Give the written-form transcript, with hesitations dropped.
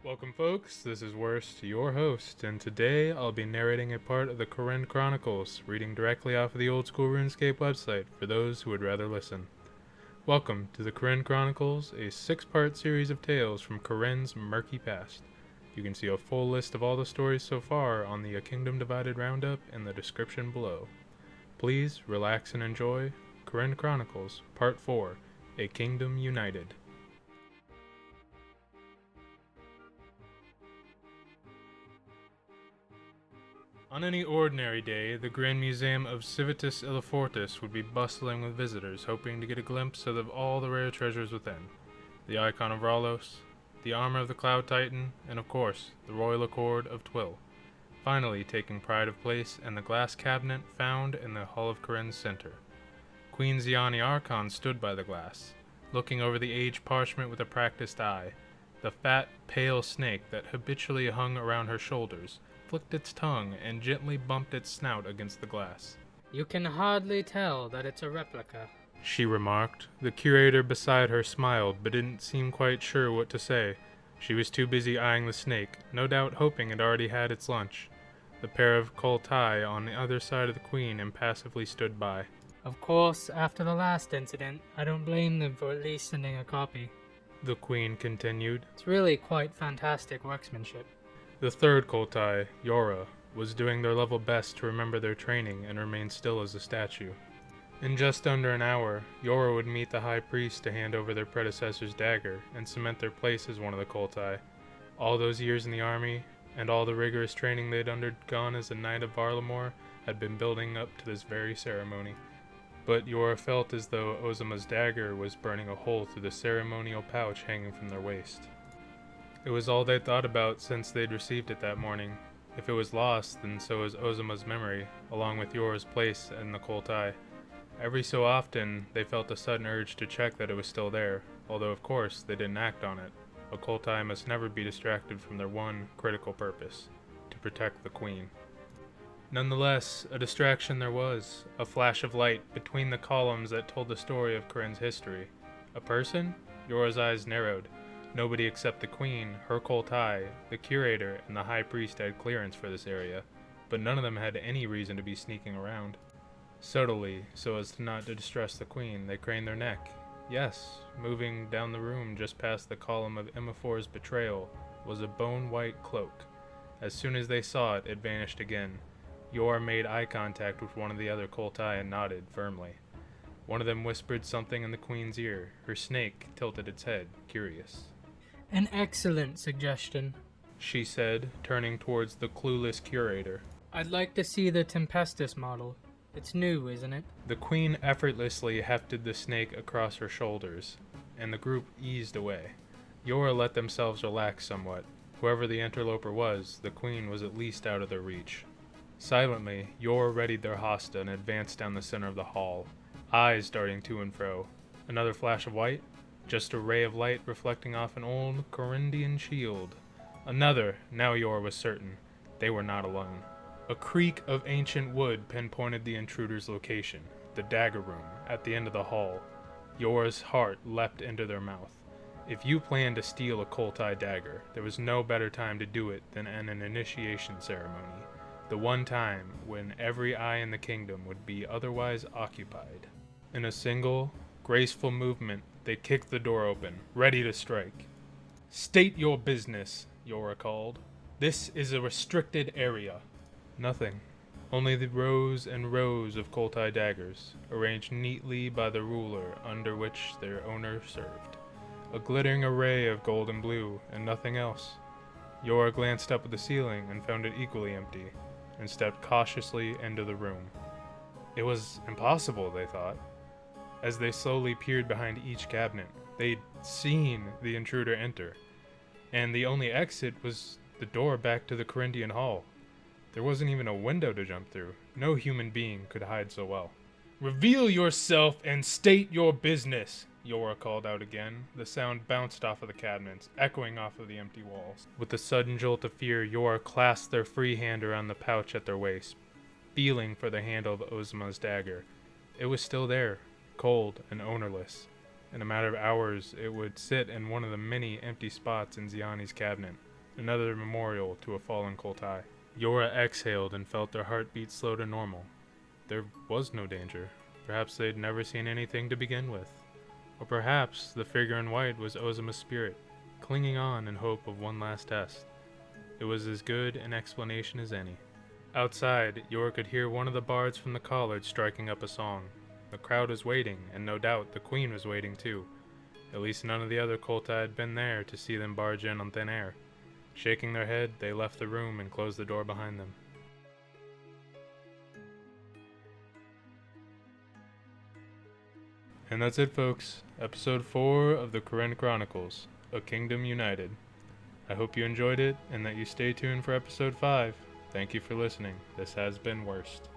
Welcome, folks. This is Worst, your host, and today I'll be narrating a part of the Kourend Chronicles, reading directly off of the old school RuneScape website for those who would rather listen. Welcome to the Kourend Chronicles, a 6-part series of tales from Kourend's murky past. You can see a full list of all the stories so far on the A Kingdom Divided Roundup in the description below. Please relax and enjoy Kourend Chronicles, Part 4, A Kingdom United. On any ordinary day, the Grand Museum of Civitas Illifortis would be bustling with visitors hoping to get a glimpse of all the rare treasures within. The icon of Ralos, the armor of the Cloud Titan, and of course, the Royal Accord of Twill, finally taking pride of place in the glass cabinet found in the Hall of Kourend's center. Queen Ziani Archon stood by the glass, looking over the aged parchment with a practiced eye. The fat, pale snake that habitually hung around her shoulders flicked its tongue and gently bumped its snout against the glass. "You can hardly tell that it's a replica," she remarked. The curator beside her smiled, but didn't seem quite sure what to say. She was too busy eyeing the snake, no doubt hoping it already had its lunch. The pair of Koltai on the other side of the queen impassively stood by. "Of course, after the last incident, I don't blame them for at least sending a copy. The queen continued. It's really quite fantastic workmanship." The third Koltai, Yora, was doing their level best to remember their training and remain still as a statue. In just under an hour, Yora would meet the High Priest to hand over their predecessor's dagger and cement their place as one of the Koltai. All those years in the army, and all the rigorous training they'd undergone as a Knight of Varlamore, had been building up to this very ceremony. But Yora felt as though Ozma's dagger was burning a hole through the ceremonial pouch hanging from their waist. It was all they'd thought about since they'd received it that morning. If it was lost, then so was Ozma's memory, along with Yora's place in the Koltai. Every so often, they felt a sudden urge to check that it was still there, although of course they didn't act on it. A Koltai must never be distracted from their one critical purpose, to protect the queen. Nonetheless, a distraction there was, a flash of light between the columns that told the story of Kourend's history. A person? Yora's eyes narrowed. Nobody except the queen, her Koltai, the curator, and the high priest had clearance for this area, but none of them had any reason to be sneaking around. Subtly, so as to not to distress the queen, they craned their neck. Yes, moving down the room just past the column of Emaphor's betrayal was a bone-white cloak. As soon as they saw it, it vanished again. Yor made eye contact with one of the other Koltai and nodded firmly. One of them whispered something in the queen's ear. Her snake tilted its head, curious. "An excellent suggestion," she said, turning towards the clueless curator. "I'd like to see the Tempestus model. It's new, isn't it?" The queen effortlessly hefted the snake across her shoulders, and the group eased away. Yora let themselves relax somewhat. Whoever the interloper was, the queen was at least out of their reach. Silently, Yora readied their hosta and advanced down the center of the hall, eyes darting to and fro. Another flash of white? Just a ray of light reflecting off an old Kourendian shield. Another, now Yor was certain. They were not alone. A creak of ancient wood pinpointed the intruder's location, the dagger room, at the end of the hall. Yor's heart leapt into their mouth. If you planned to steal a Koltai dagger, there was no better time to do it than in an initiation ceremony. The one time when every eye in the kingdom would be otherwise occupied. In a single, graceful movement, they kicked the door open, ready to strike. "State your business," Yora called. "This is a restricted area." Nothing. Only the rows and rows of Koltai daggers, arranged neatly by the ruler under which their owner served. A glittering array of gold and blue, and nothing else. Yora glanced up at the ceiling and found it equally empty, and stepped cautiously into the room. It was impossible, they thought. As they slowly peered behind each cabinet, they'd seen the intruder enter, and the only exit was the door back to the Kourendian hall. There wasn't even a window to jump through. No human being could hide so well. "Reveal yourself and state your business," Yora called out again. The sound bounced off of the cabinets, echoing off of the empty walls. With a sudden jolt of fear, Yora clasped their free hand around the pouch at their waist, feeling for the handle of Ozma's dagger. It was still there, cold and ownerless. In a matter of hours, it would sit in one of the many empty spots in Ziani's cabinet. another memorial to a fallen Koltai. Yora exhaled and felt their heartbeat slow to normal. There was no danger. Perhaps they'd never seen anything to begin with. Or perhaps the figure in white was Ozuma's spirit, clinging on in hope of one last test. It was as good an explanation as any. Outside, Yor could hear one of the bards from the college striking up a song. The crowd was waiting, and no doubt the queen was waiting too. At least none of the other Koltai had been there to see them barge in on thin air. Shaking their head, they left the room and closed the door behind them. And that's it, folks. Episode 4 of the Kourend Chronicles, A Kingdom United. I hope you enjoyed it, and that you stay tuned for episode 5. Thank you for listening. This has been Worst.